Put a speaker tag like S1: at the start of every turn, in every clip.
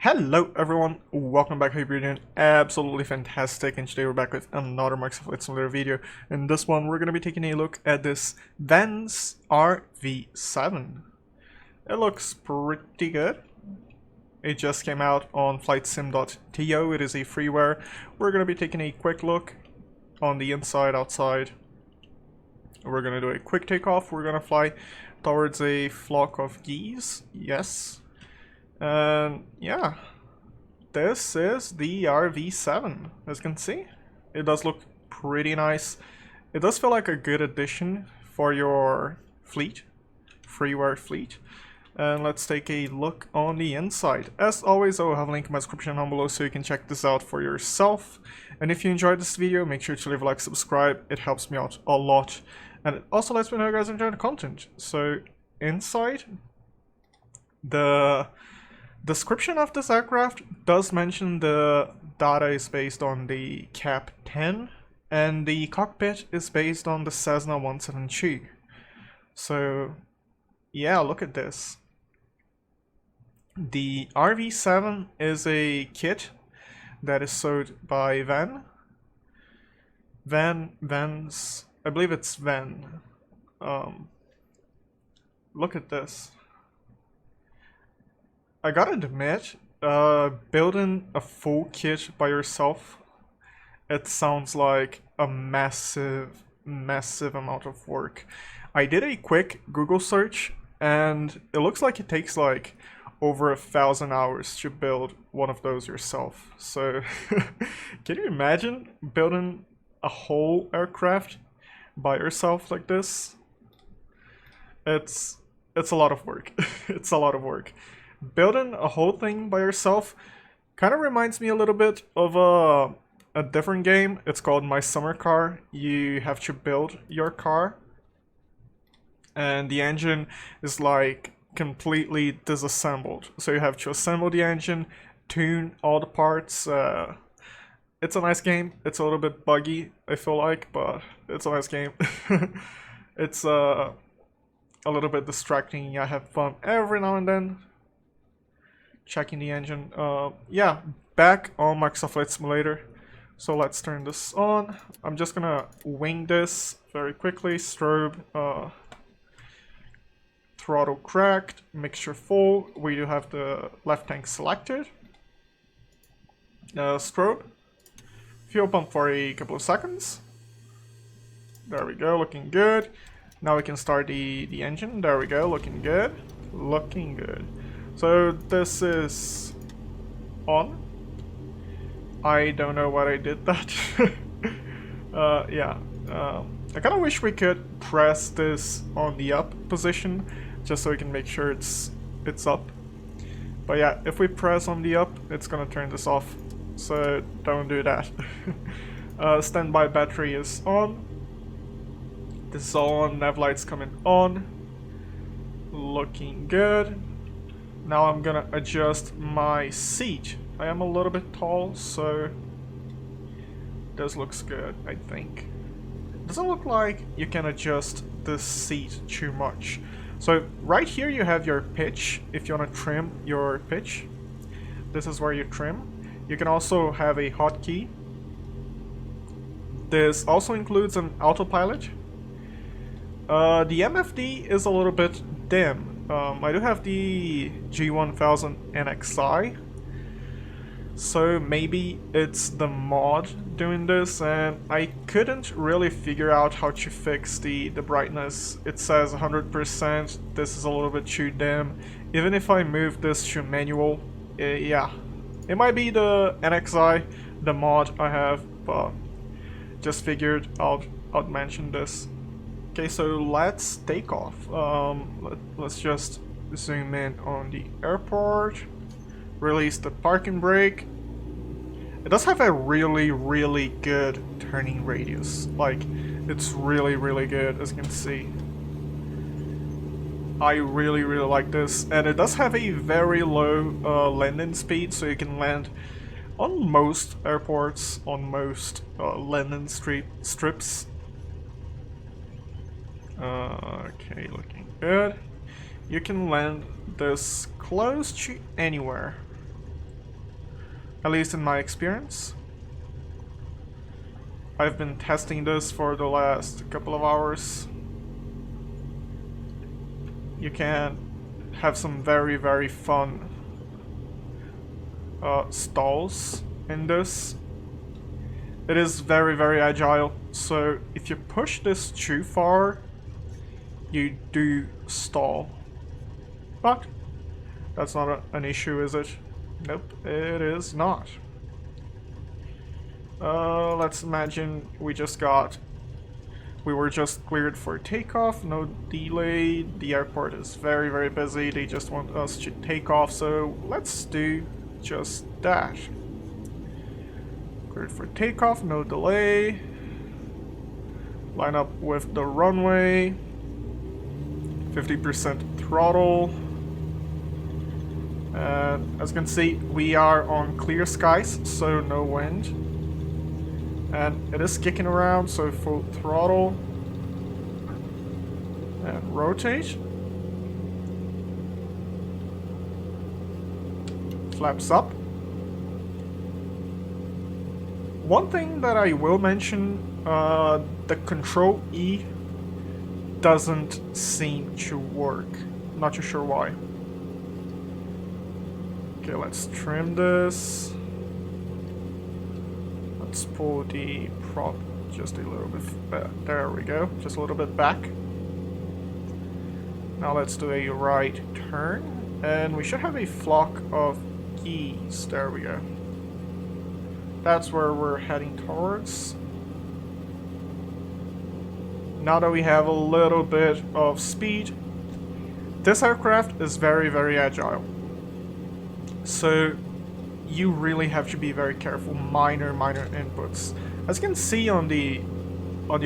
S1: Hello everyone, welcome back. Hope you're doing absolutely fantastic, and today we're back with another Microsoft Flight Simulator video. In this one we're going to be taking a look at this Vans RV-7. It looks pretty good. It just came out on flightsim.to. It is a freeware. We're going to be taking a quick look on the inside, outside. We're going to do a quick takeoff. We're going to fly towards a flock of geese. Yes. And yeah, this is the RV-7, as you can see. It does look pretty nice. It does feel like a good addition for your fleet, freeware fleet. And let's take a look on the inside. As always, I will have a link in my description down below so you can check this out for yourself. And if you enjoyed this video, make sure to leave a like, subscribe. It helps me out a lot. And it also lets me know you guys enjoy the content. So inside, the description of this aircraft does mention the data is based on the Cap 10 and the cockpit is based on the Cessna 172. So yeah, look at this. The RV-7 is a kit that is sold by Vans, I believe it's Van. Look at this. I gotta admit, building a full kit by yourself, it sounds like a massive amount of work. I did a quick Google search and it looks like it takes like over 1,000 hours to build one of those yourself. So can you imagine building a whole aircraft by yourself like this? It's a lot of work. It's a lot of work. Building a whole thing by yourself kind of reminds me a little bit of a different game. It's called My Summer Car. You have to build your car and the engine is like completely disassembled. So you have to assemble the engine, tune all the parts. It's a nice game. It's a little bit buggy, I feel like, but it's a nice game. It's a little bit distracting. I have fun every now and then checking the engine. Yeah, back on Microsoft Flight Simulator. So let's turn this on. I'm just gonna wing this very quickly. Strobe, throttle cracked, mixture full. We do have the left tank selected. Strobe, fuel pump for a couple of seconds. There we go, looking good. Now we can start the engine. There we go, looking good. Looking good. So this is on. I don't know why I did that. Yeah. I kind of wish we could press this on the up position, just so we can make sure it's up. But yeah, if we press on the up, it's gonna turn this off. So don't do that. Standby battery is on. This is all on. Nav lights coming on. Looking good. Now I'm gonna adjust my seat. I am a little bit tall, so this looks good, I think. Doesn't look like you can adjust the seat too much. So right here you have your pitch, if you want to trim your pitch. This is where you trim. You can also have a hotkey. This also includes an autopilot. The MFD is a little bit dim. I do have the G1000 NXI, so maybe it's the mod doing this, and I couldn't really figure out how to fix the brightness. It says 100%, this is a little bit too dim. Even if I move this to manual, yeah, it might be the NXI, the mod I have, but just figured I'd mention this. Okay, so let's take off. Let's just zoom in on the airport. Release the parking brake. It does have a really good turning radius. Like, it's really good, as you can see. I really like this. And it does have a very low landing speed, so you can land on most airports, on most landing strips. Okay, looking good. You can land this close to anywhere. at least in my experience. I've been testing this for the last couple of hours. You can have some very, very fun stalls in this. It is very, very agile, so if you push this too far, you do stall. But that's not an issue, is it? Nope, it is not. Let's imagine we were just cleared for takeoff, no delay. The airport is very, very busy. They just want us to take off, so let's do just that. Cleared for takeoff, no delay. Line up with the runway. 50% throttle. And as you can see, we are on clear skies, so no wind. And it is kicking around, so full throttle. And rotate. Flaps up. One thing that I will mention, the Control E doesn't seem to work. Not too sure why. Okay, let's trim this. Let's pull the prop just a little bit back. There we go, just a little bit back. Now let's do a right turn, and we should have a flock of geese. There we go. That's where we're heading towards. Now that we have a little bit of speed, this aircraft is very, very agile. So you really have to be very careful. Minor inputs. As you can see on the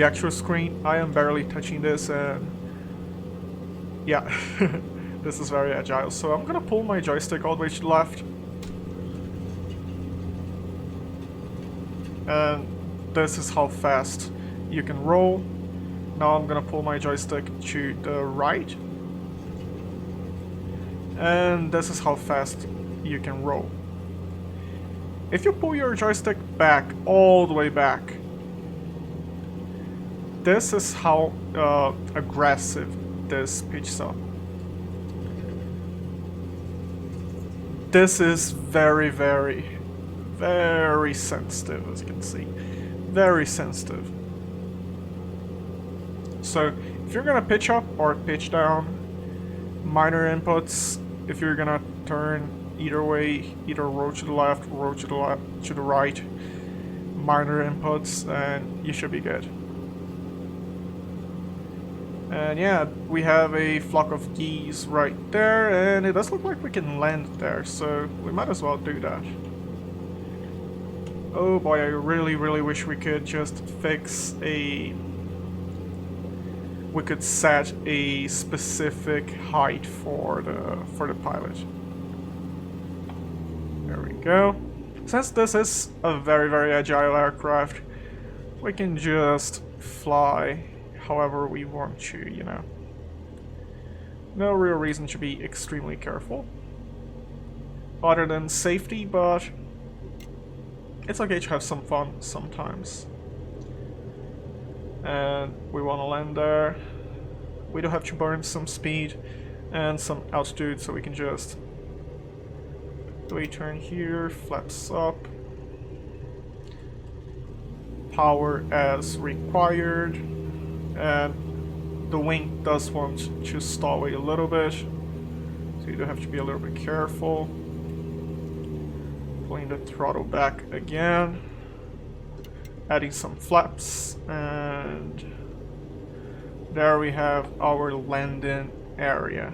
S1: actual screen, I am barely touching this, and yeah, this is very agile. So I'm gonna pull my joystick all the way to the left, and this is how fast you can roll. Now I'm gonna pull my joystick to the right, and this is how fast you can roll. If you pull your joystick back, all the way back, this is how aggressive this pitches up. This is very, very, very sensitive, as you can see. Very sensitive. So if you're gonna pitch up or pitch down, minor inputs. If you're gonna turn either way, either roll to the left, roll to the right, minor inputs, and you should be good. And yeah, we have a flock of geese right there, and it does look like we can land there, so we might as well do that. Oh boy, I really, really wish we could just fix we could set a specific height for the pilot. There we go. Since this is a very, very agile aircraft, we can just fly however we want to, you know. No real reason to be extremely careful, other than safety, but it's okay to have some fun sometimes. And we want to land there. We do have to burn some speed and some altitude, so we can just do a turn here, flaps up, power as required, and the wing does want to stall a little bit, so you do have to be a little bit careful. Pulling the throttle back again, adding some flaps, and there we have our landing area.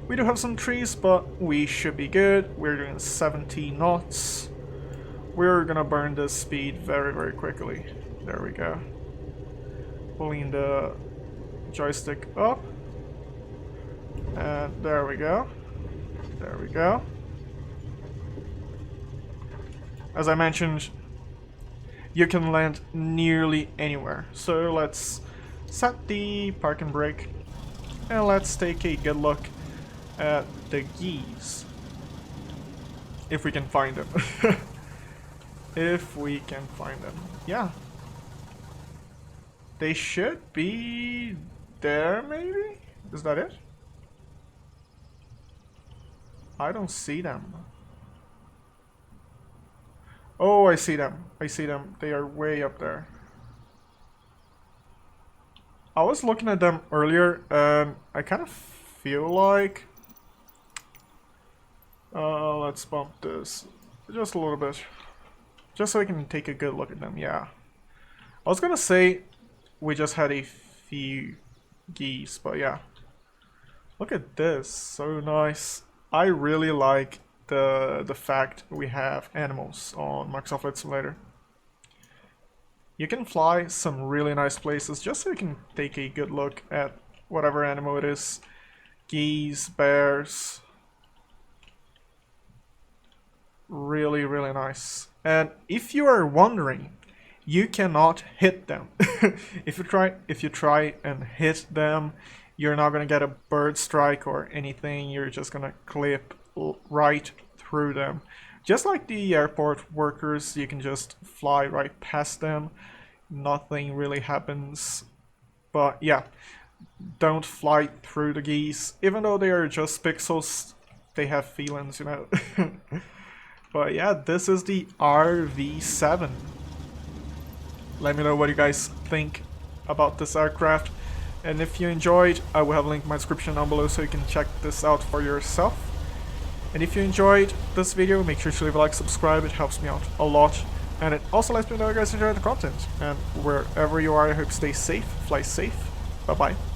S1: We do have some trees, but we should be good. We're doing 70 knots. We're gonna burn this speed very, very quickly. There we go. Pulling the joystick up, and there we go. There we go. As I mentioned, you can land nearly anywhere. So let's set the park and brake, and let's take a good look at the geese. If we can find them. If we can find them. Yeah. They should be there, maybe? Is that it? I don't see them. Oh, I see them. I see them. They are way up there. I was looking at them earlier and I kind of feel like... let's bump this just a little bit. Just so we can take a good look at them, yeah. I was gonna say we just had a few geese, but yeah. Look at this, so nice. I really like the fact we have animals on Microsoft Flight Simulator. You can fly some really nice places just so you can take a good look at whatever animal it is. Geese, bears. Really, really nice. And if you are wondering, you cannot hit them. If you try and hit them, you're not gonna get a bird strike or anything. You're just gonna clip right through them. Just like the airport workers, you can just fly right past them. Nothing really happens. But yeah, don't fly through the geese. Even though they are just pixels, they have feelings, you know. But yeah, this is the RV-7. Let me know what you guys think about this aircraft. And if you enjoyed, I will have a link in my description down below so you can check this out for yourself. And if you enjoyed this video, make sure to leave a like, subscribe, it helps me out a lot. And it also lets me know you guys enjoy the content. And wherever you are, I hope you stay safe, fly safe. Bye bye.